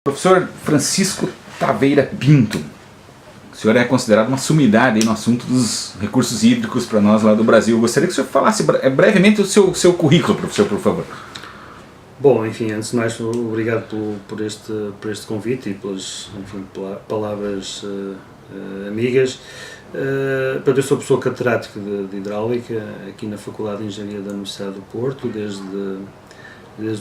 Professor Francisco Taveira Pinto, o senhor é considerado uma sumidade no assunto dos recursos hídricos para nós lá do Brasil. Eu gostaria que o senhor falasse brevemente o seu currículo, professor, por favor. Bom, enfim, antes de mais, obrigado por este convite e pelas palavras amigas. Eu sou professor catedrático de Hidráulica aqui na Faculdade de Engenharia da Universidade do Porto desde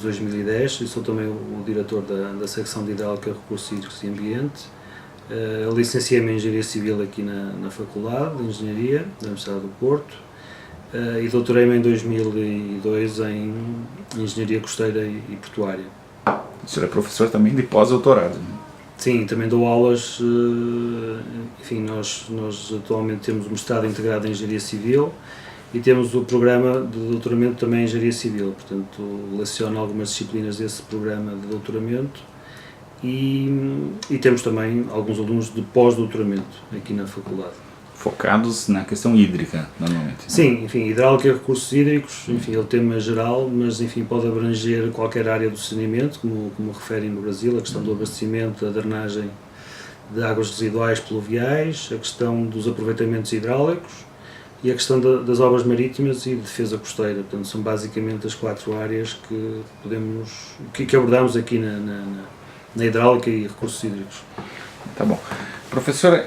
2010 e sou também o diretor da secção de Hidráulica, Recursos Hídricos e Ambiente. Licenciei-me em Engenharia Civil aqui na Faculdade de Engenharia da Universidade do Porto e doutorei-me em 2002 em Engenharia Costeira e Portuária. O senhor é professor também de pós-doutorado, né? Sim, também dou aulas, enfim, nós atualmente temos o mestrado integrado em Engenharia Civil e temos o programa de doutoramento também em Engenharia Civil, portanto leciono algumas disciplinas desse programa de doutoramento e temos também alguns alunos de pós-doutoramento aqui na faculdade. Focados na questão hídrica, normalmente. Sim, enfim, hidráulica e recursos hídricos, enfim, é o tema geral, mas enfim, pode abranger qualquer área do saneamento, como referem no Brasil, a questão do abastecimento, a drenagem de águas residuais pluviais, a questão dos aproveitamentos hidráulicos e a questão das obras marítimas e defesa costeira. Portanto, são basicamente as 4 áreas que abordamos aqui na hidráulica e recursos hídricos. Tá bom. Professor,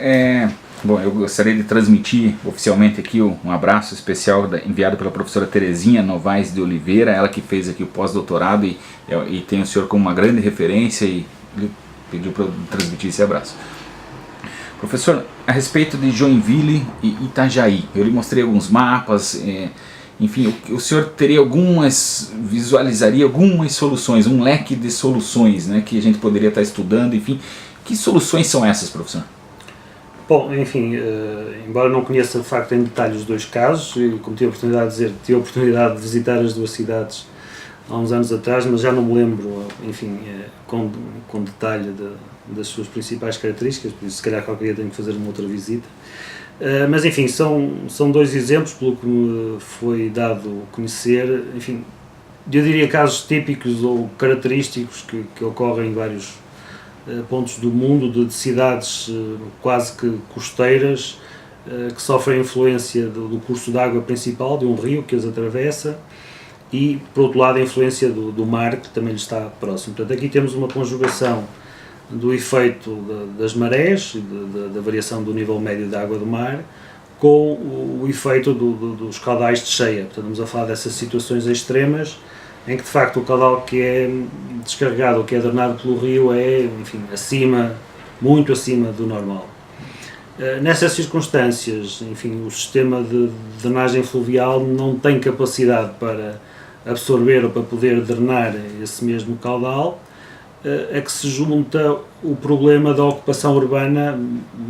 bom, eu gostaria de transmitir oficialmente aqui um abraço especial enviado pela professora Terezinha Novaes de Oliveira, ela que fez aqui o pós-doutorado e tem o senhor como uma grande referência e pediu para eu transmitir esse abraço. Professor, a respeito de Joinville e Itajaí, eu lhe mostrei alguns mapas, enfim, o senhor visualizaria algumas soluções, um leque de soluções, né, que a gente poderia estar estudando, enfim. Que soluções são essas, professor? Bom, enfim, embora não conheça de facto em detalhe os 2 casos, como tive a oportunidade de dizer, tive a oportunidade de visitar as 2 cidades há uns anos atrás, mas já não me lembro, enfim, com detalhe das suas principais características, por isso se calhar qualquer dia tenho que fazer uma outra visita. Mas enfim, são 2 exemplos, pelo que me foi dado conhecer, enfim, eu diria casos típicos ou característicos que ocorrem em vários pontos do mundo, de cidades quase que costeiras, que sofrem influência do curso de água principal, de um rio que as atravessa, e, por outro lado, a influência do mar, que também lhe está próximo. Portanto, aqui temos uma conjugação do efeito das marés, da variação do nível médio da água do mar, com o efeito dos caudais de cheia. Portanto, estamos a falar dessas situações extremas, em que de facto o caudal que é descarregado ou que é drenado pelo rio é, enfim, muito acima do normal. Nessas circunstâncias, enfim, o sistema de drenagem fluvial não tem capacidade para absorver ou para poder drenar esse mesmo caudal, a que se junta o problema da ocupação urbana,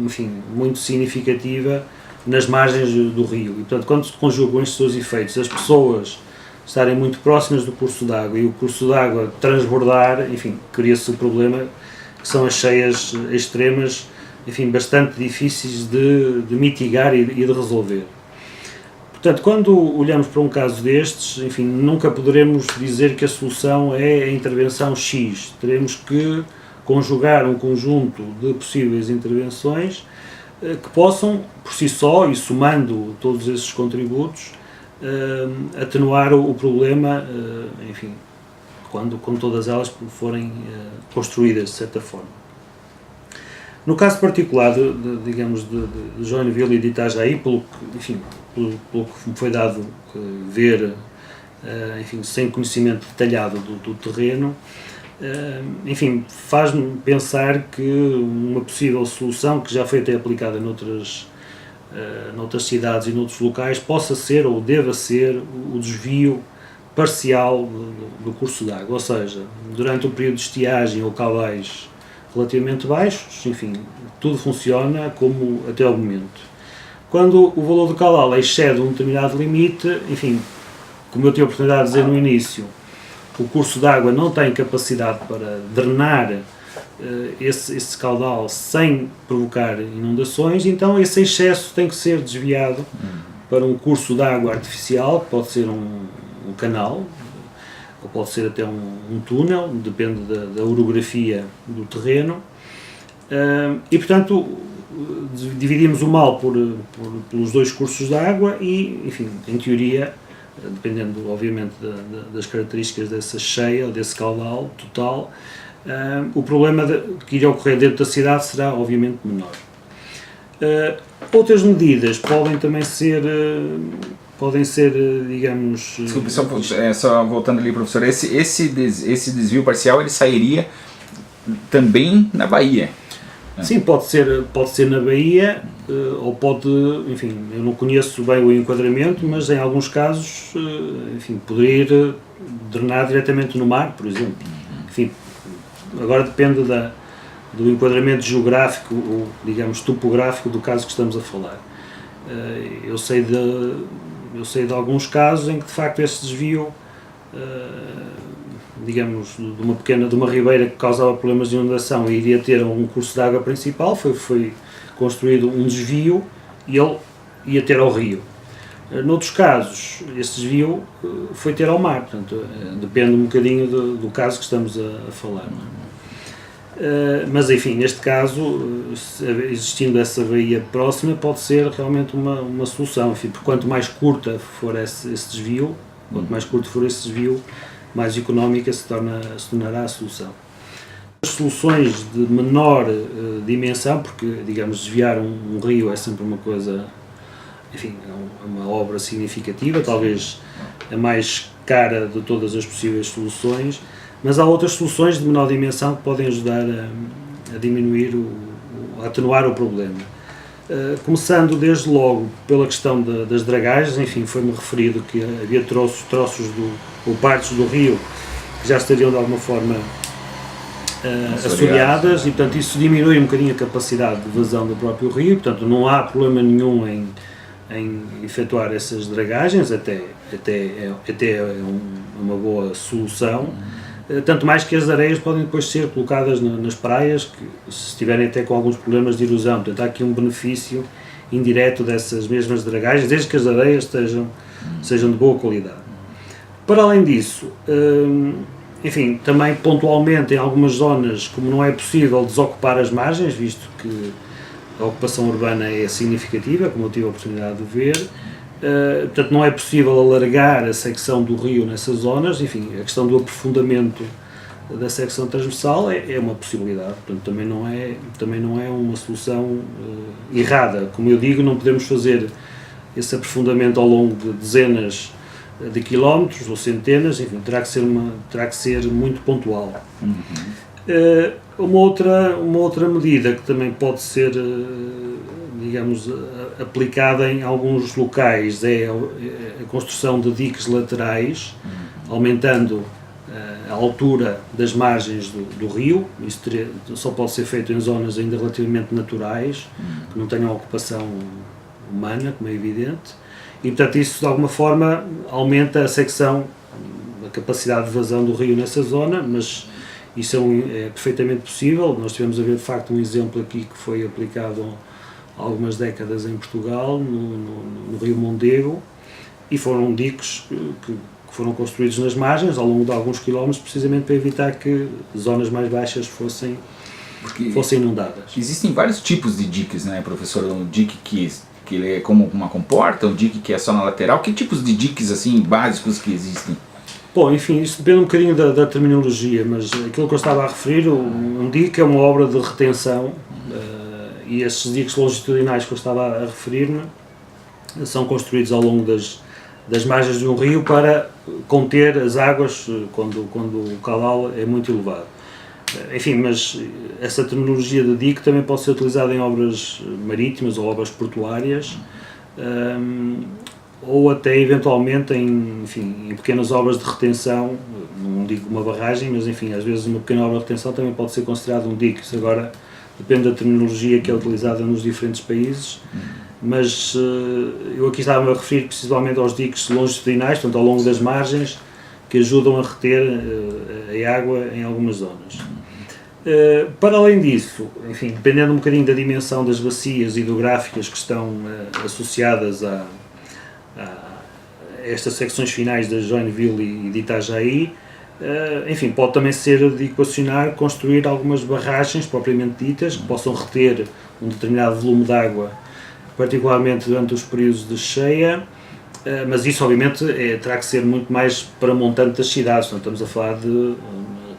enfim, muito significativa nas margens do rio. E, portanto, quando se conjugam estes dois efeitos, as pessoas estarem muito próximas do curso d'água e o curso d'água transbordar, enfim, cria-se o problema que são as cheias extremas, enfim, bastante difíceis de mitigar e de resolver. Portanto, quando olhamos para um caso destes, enfim, nunca poderemos dizer que a solução é a intervenção X. Teremos que conjugar um conjunto de possíveis intervenções que possam, por si só, e somando todos esses contributos, atenuar o problema, enfim, quando todas elas forem construídas de certa forma. No caso particular, digamos, de Joinville e de Itajaí, pelo que me foi dado ver, enfim, sem conhecimento detalhado do terreno, enfim, faz-me pensar que uma possível solução, que já foi até aplicada noutras cidades e noutros locais, possa ser ou deva ser o desvio parcial do curso d'água, ou seja, durante o período de estiagem ou caudais relativamente baixos, enfim, tudo funciona como até ao momento. Quando o valor do caudal excede um determinado limite, enfim, como eu tive a oportunidade de dizer no início, o curso d'água não tem capacidade para drenar esse caudal sem provocar inundações, então esse excesso tem que ser desviado para um curso de água artificial, que pode ser um canal, ou pode ser até um túnel, depende da orografia do terreno, e portanto dividimos o mal pelos dois cursos de água e, enfim, em teoria, dependendo obviamente das características dessa cheia, desse caudal total, o problema que irá ocorrer dentro da cidade será obviamente menor. Outras medidas podem também ser, digamos... Desculpe, só voltando ali, professor, esse desvio parcial ele sairia também na Bahia? Sim, pode ser na Bahia, ou pode, enfim, eu não conheço bem o enquadramento, mas em alguns casos, enfim, poderia ir drenar diretamente no mar, por exemplo. Enfim, agora depende do enquadramento geográfico, ou, digamos, topográfico do caso que estamos a falar. Eu sei de alguns casos em que, de facto, esse desvio, digamos, de uma ribeira que causava problemas de inundação e iria ter um curso de água principal, foi construído um desvio e ele ia ter ao rio. Noutros casos, esse desvio foi ter ao mar, portanto, depende um bocadinho do caso que estamos a falar. Mas, enfim, neste caso, existindo essa baía próxima, pode ser realmente uma solução. Enfim, porque quanto mais curta for esse desvio, mais económica se tornará a solução. As soluções de menor dimensão, porque, digamos, desviar um rio é sempre uma coisa, enfim, é uma obra significativa, talvez a mais cara de todas as possíveis soluções, mas há outras soluções de menor dimensão que podem ajudar a diminuir, a atenuar o problema. Começando desde logo pela questão das dragagens, enfim, foi-me referido que havia troços ou partes do rio que já estariam de alguma forma assoreadas e, portanto, isso diminui um bocadinho a capacidade de vazão do próprio rio, portanto, não há problema nenhum em efetuar essas dragagens, até é uma boa solução. Tanto mais que as areias podem depois ser colocadas nas praias, que se estiverem até com alguns problemas de erosão, portanto há aqui um benefício indireto dessas mesmas dragagens, desde que as areias sejam de boa qualidade. Para além disso, enfim, também pontualmente em algumas zonas, como não é possível desocupar as margens, visto que a ocupação urbana é significativa, como eu tive a oportunidade de ver, portanto não é possível alargar a secção do rio nessas zonas, enfim, a questão do aprofundamento da secção transversal é uma possibilidade, portanto também não é uma solução errada. Como eu digo, não podemos fazer esse aprofundamento ao longo de dezenas de quilómetros ou centenas, enfim, terá que ser muito pontual. Uma outra medida que também pode ser, digamos, aplicada em alguns locais é a construção de diques laterais, aumentando a altura das margens do rio. Isso só pode ser feito em zonas ainda relativamente naturais, que não tenham ocupação humana, como é evidente, e portanto isso de alguma forma aumenta a capacidade de vazão do rio nessa zona, mas isso é perfeitamente possível. Nós tivemos a ver de facto um exemplo aqui que foi aplicado há algumas décadas em Portugal, no Rio Mondego, e foram diques que foram construídos nas margens ao longo de alguns quilómetros, precisamente para evitar que zonas mais baixas fossem inundadas. Existem vários tipos de diques, né, professor? Um dique que ele é como uma comporta, um dique que é só na lateral. Que tipos de diques assim básicos que existem? Bom, enfim, isso depende um bocadinho da terminologia, mas aquilo que eu estava a referir, um dique é uma obra de retenção, e esses diques longitudinais que eu estava a referir-me são construídos ao longo das margens de um rio para conter as águas quando o caudal é muito elevado. Enfim, mas essa terminologia de dique também pode ser utilizada em obras marítimas ou obras portuárias, ou até eventualmente em pequenas obras de retenção, não digo uma barragem, mas enfim, às vezes uma pequena obra de retenção também pode ser considerada um dique. Isso agora depende da terminologia que é utilizada nos diferentes países, mas eu aqui estava a referir principalmente aos diques longitudinais, portanto ao longo das margens, que ajudam a reter a água em algumas zonas. Para além disso, enfim, dependendo um bocadinho da dimensão das bacias hidrográficas que estão associadas a estas secções finais da Joinville e de Itajaí, enfim, pode também ser de equacionar construir algumas barragens propriamente ditas que possam reter um determinado volume de água, particularmente durante os períodos de cheia, mas isso obviamente terá que ser muito mais para montante das cidades, não estamos a falar de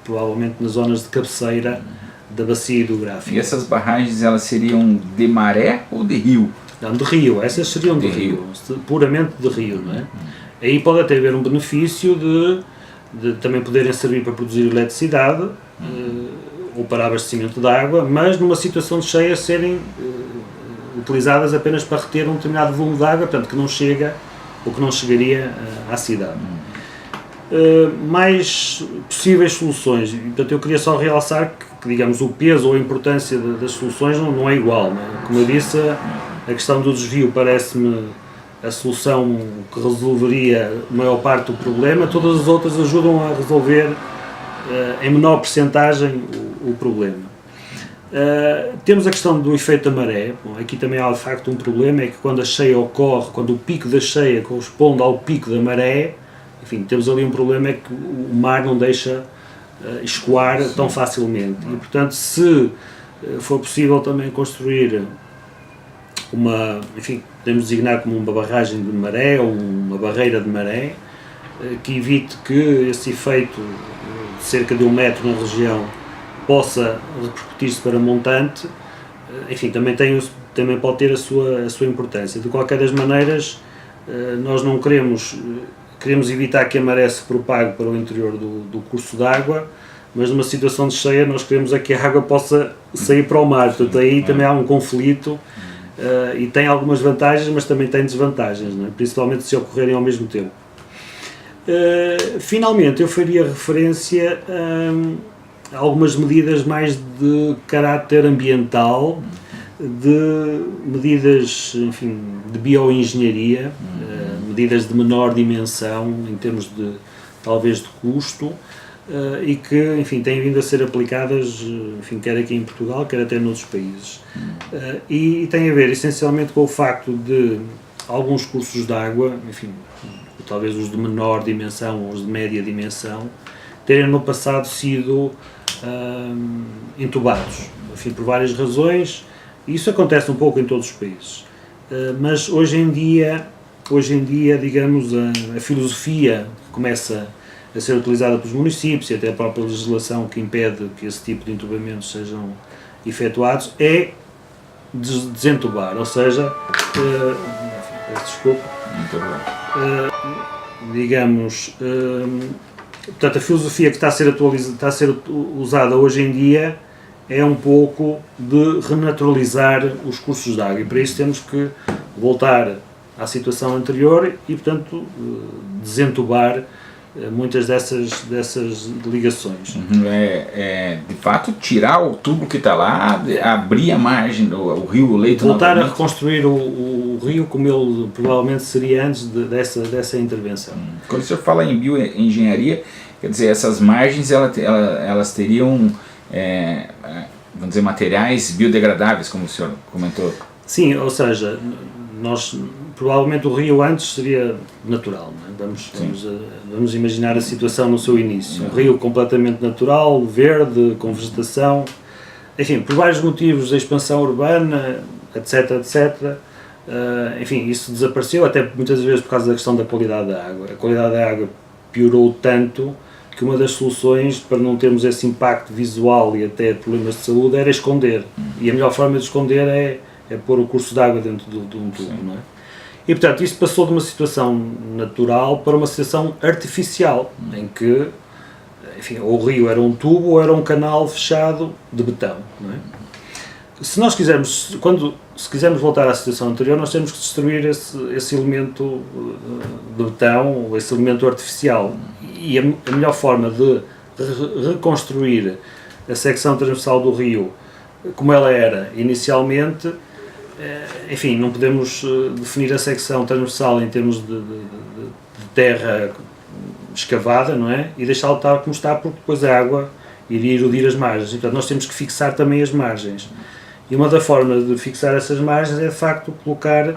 provavelmente nas zonas de cabeceira da bacia hidrográfica. E essas barragens, elas seriam de maré ou de rio? Não, de rio, essas seriam de rio, puramente de rio, não é? Aí pode até haver um benefício de também poderem servir para produzir eletricidade ou para abastecimento de água, mas numa situação de cheia serem utilizadas apenas para reter um determinado volume de água, portanto que não chega ou que não chegaria à cidade. Mais possíveis soluções, portanto eu queria só realçar que digamos, o peso ou a importância das soluções não é igual, não é? Como eu disse, a questão do desvio parece-me a solução que resolveria a maior parte do problema, todas as outras ajudam a resolver em menor percentagem o problema. Temos a questão do efeito da maré. Bom, aqui também há de facto um problema, é que quando a cheia ocorre, quando o pico da cheia corresponde ao pico da maré, enfim, temos ali um problema, é que o mar não deixa escoar tão facilmente e portanto se for possível também construir uma, enfim, podemos designar como uma barragem de maré ou uma barreira de maré que evite que esse efeito de cerca de 1 metro na região possa repercutir-se para montante, enfim, também pode ter a sua importância. De qualquer das maneiras, nós não queremos evitar que a maré se propague para o interior do curso d'água, mas numa situação de cheia nós queremos que a água possa sair para o mar, portanto aí também há um conflito e tem algumas vantagens, mas também tem desvantagens, não é? Principalmente se ocorrerem ao mesmo tempo. Finalmente eu faria referência a algumas medidas mais de caráter ambiental, de medidas, enfim, de bioengenharia, medidas de menor dimensão em termos de, talvez, de custo, e que, enfim, têm vindo a ser aplicadas, enfim, quer aqui em Portugal, quer até noutros países. E tem a ver, essencialmente, com o facto de alguns cursos de água, enfim, talvez os de menor dimensão ou os de média dimensão, terem no passado sido entubados, enfim, por várias razões. Isso acontece um pouco em todos os países, mas hoje em dia, digamos, a filosofia começa a ser utilizada pelos municípios e até a própria legislação que impede que esse tipo de entubamentos sejam efetuados é desentubar, ou seja, digamos, portanto a filosofia que está a ser usada hoje em dia é um pouco de renaturalizar os cursos de água e para isso temos que voltar à situação anterior e, portanto, desentubar muitas dessas ligações. De fato, tirar o tubo que está lá, abrir a margem, o rio, o leito voltar novamente a reconstruir o rio como ele provavelmente seria antes dessa intervenção. Quando o senhor fala em bioengenharia, quer dizer, essas margens elas teriam, vamos dizer, materiais biodegradáveis, como o senhor comentou? Sim, ou seja, provavelmente o rio antes seria natural, não é? Vamos imaginar a situação no seu início, um rio completamente natural, verde, com vegetação, enfim, por vários motivos da expansão urbana, etc, enfim, isso desapareceu, até muitas vezes por causa da questão da qualidade da água. A qualidade da água piorou tanto que uma das soluções para não termos esse impacto visual e até problemas de saúde era esconder, e a melhor forma de esconder é pôr o curso de água dentro de um tubo, não é? E portanto isso passou de uma situação natural para uma situação artificial, em que, enfim, ou o rio era um tubo ou era um canal fechado de betão, não é? Se nós quisermos, se quisermos voltar à situação anterior, nós temos que destruir esse elemento de betão, esse elemento artificial, e a melhor forma de reconstruir a secção transversal do rio como ela era inicialmente, enfim, não podemos definir a secção transversal em termos de terra escavada, não é? E deixá-lo estar como está, porque depois a água iria erodir as margens. E, portanto, nós temos que fixar também as margens. E uma das formas de fixar essas margens é, de facto, colocar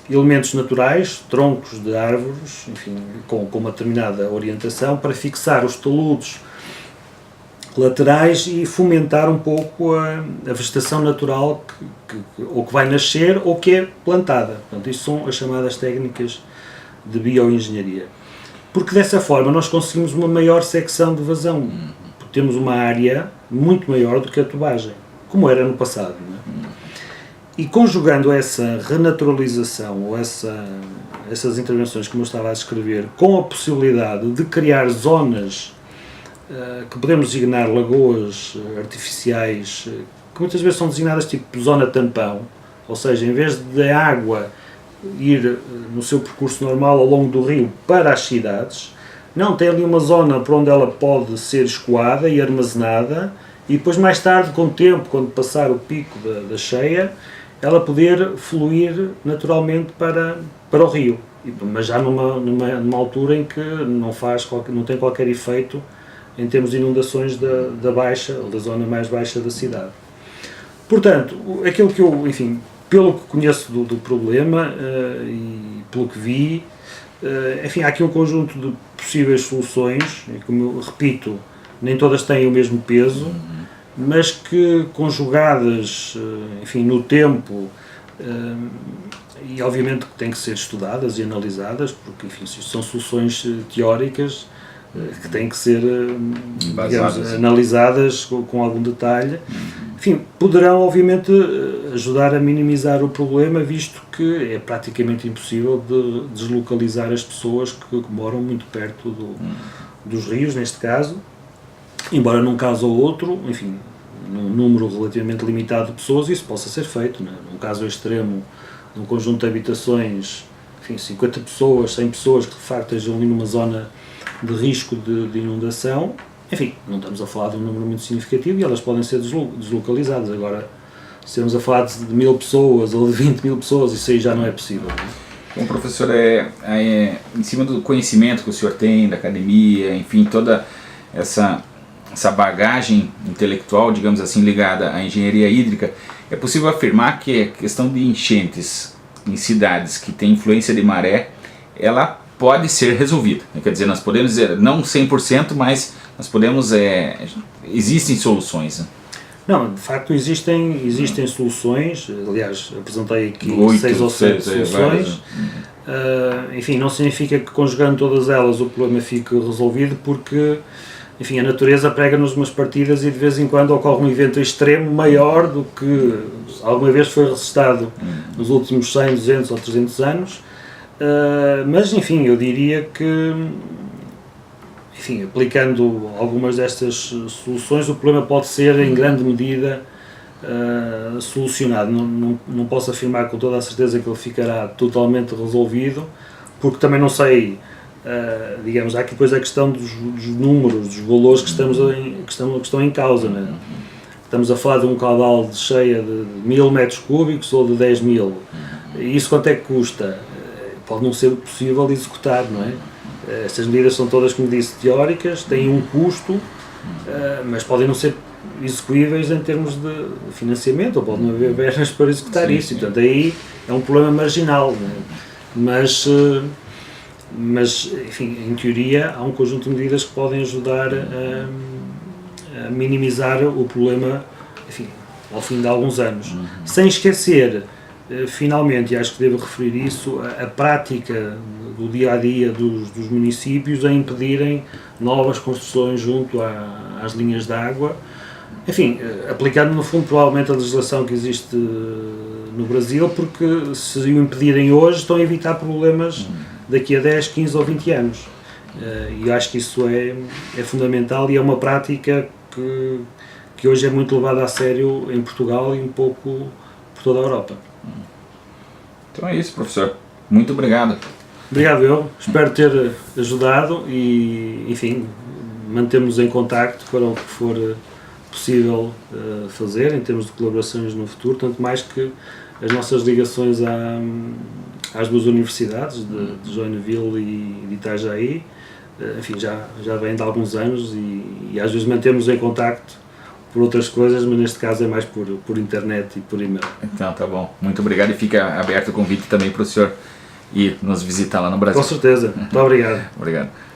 elementos naturais, troncos de árvores, enfim, com uma determinada orientação, para fixar os taludes laterais e fomentar um pouco a vegetação natural ou que vai nascer ou que é plantada. Portanto, isto são as chamadas técnicas de bioengenharia. Porque dessa forma nós conseguimos uma maior secção de vazão. Porque temos uma área muito maior do que a tubagem, como era no passado. Não é? E conjugando essa renaturalização ou essas intervenções, como eu estava a descrever, com a possibilidade de criar zonas que podemos designar lagoas artificiais, que muitas vezes são designadas tipo zona tampão, ou seja, em vez de a água ir no seu percurso normal ao longo do rio para as cidades, não, tem ali uma zona por onde ela pode ser escoada e armazenada, e depois mais tarde, com o tempo, quando passar o pico da cheia, ela poder fluir naturalmente para o rio, mas já numa altura em que não tem qualquer efeito em termos de inundações da zona mais baixa da cidade. Portanto, aquilo que eu, enfim, pelo que conheço do problema e pelo que vi, enfim, há aqui um conjunto de possíveis soluções, e como eu repito, nem todas têm o mesmo peso, mas que conjugadas, enfim, no tempo, e obviamente que têm que ser estudadas e analisadas, porque, enfim, são soluções teóricas que têm que ser, digamos, analisadas com algum detalhe. Enfim, poderão obviamente ajudar a minimizar o problema, visto que é praticamente impossível de deslocalizar as pessoas que moram muito perto dos rios, neste caso, embora num caso ou outro, enfim, num número relativamente limitado de pessoas, isso possa ser feito, né? Num caso extremo, num conjunto de habitações, enfim, 50 pessoas, 100 pessoas que de facto estejam ali numa zona de risco de inundação, enfim, não estamos a falar de um número muito significativo e elas podem ser deslocalizadas. Agora, se estamos a falar de 1000 pessoas ou de 20.000 pessoas, isso aí já não é possível. Não é? Bom, professor, em cima do conhecimento que o senhor tem da academia, enfim, toda essa bagagem intelectual, digamos assim, ligada à engenharia hídrica, é possível afirmar que a questão de enchentes em cidades que têm influência de maré, ela pode ser resolvida. Quer dizer, nós podemos dizer, não 100%, mas nós podemos, existem soluções. Né? Não, de facto existem soluções, aliás, apresentei aqui 6 ou 7 soluções, enfim, não significa que conjugando todas elas o problema fique resolvido, porque, enfim, a natureza prega-nos umas partidas e de vez em quando ocorre um evento extremo maior do que alguma vez foi registrado nos últimos 100, 200 ou 300 anos, mas, enfim, eu diria que, enfim, aplicando algumas destas soluções, o problema pode ser, em grande medida, solucionado. Não posso afirmar com toda a certeza que ele ficará totalmente resolvido, porque também não sei, digamos, há aqui depois a questão dos números, dos valores que estão em causa. Né? Estamos a falar de um caudal de cheia de 1000 metros cúbicos ou de 10.000. E isso quanto é que custa? Pode não ser possível executar, não é? Estas medidas são todas, como disse, teóricas, têm um custo, mas podem não ser execuíveis em termos de financiamento, ou pode não haver verbas para executar isso, e portanto aí é um problema marginal, não é? Mas, enfim, em teoria há um conjunto de medidas que podem ajudar a minimizar o problema, enfim, ao fim de alguns anos. Sem esquecer, finalmente, e acho que devo referir isso, a prática do dia-a-dia dos municípios a impedirem novas construções junto às linhas de água, enfim, aplicando no fundo provavelmente a legislação que existe no Brasil, porque se o impedirem hoje estão a evitar problemas daqui a 10, 15 ou 20 anos. E eu acho que isso é fundamental e é uma prática que hoje é muito levada a sério em Portugal e um pouco por toda a Europa. Então é isso, professor. Muito obrigado. Obrigado eu. Espero ter ajudado e, enfim, mantemos em contacto para o que for possível fazer em termos de colaborações no futuro, tanto mais que as nossas ligações às duas universidades, de Joinville e de Itajaí, enfim, já vêm de alguns anos e às vezes mantemos em contacto por outras coisas, mas neste caso é mais por internet e por e-mail. Então tá bom, muito obrigado, e fica aberto o convite também para o senhor ir nos visitar lá no Brasil. Com certeza, muito obrigado. Obrigado.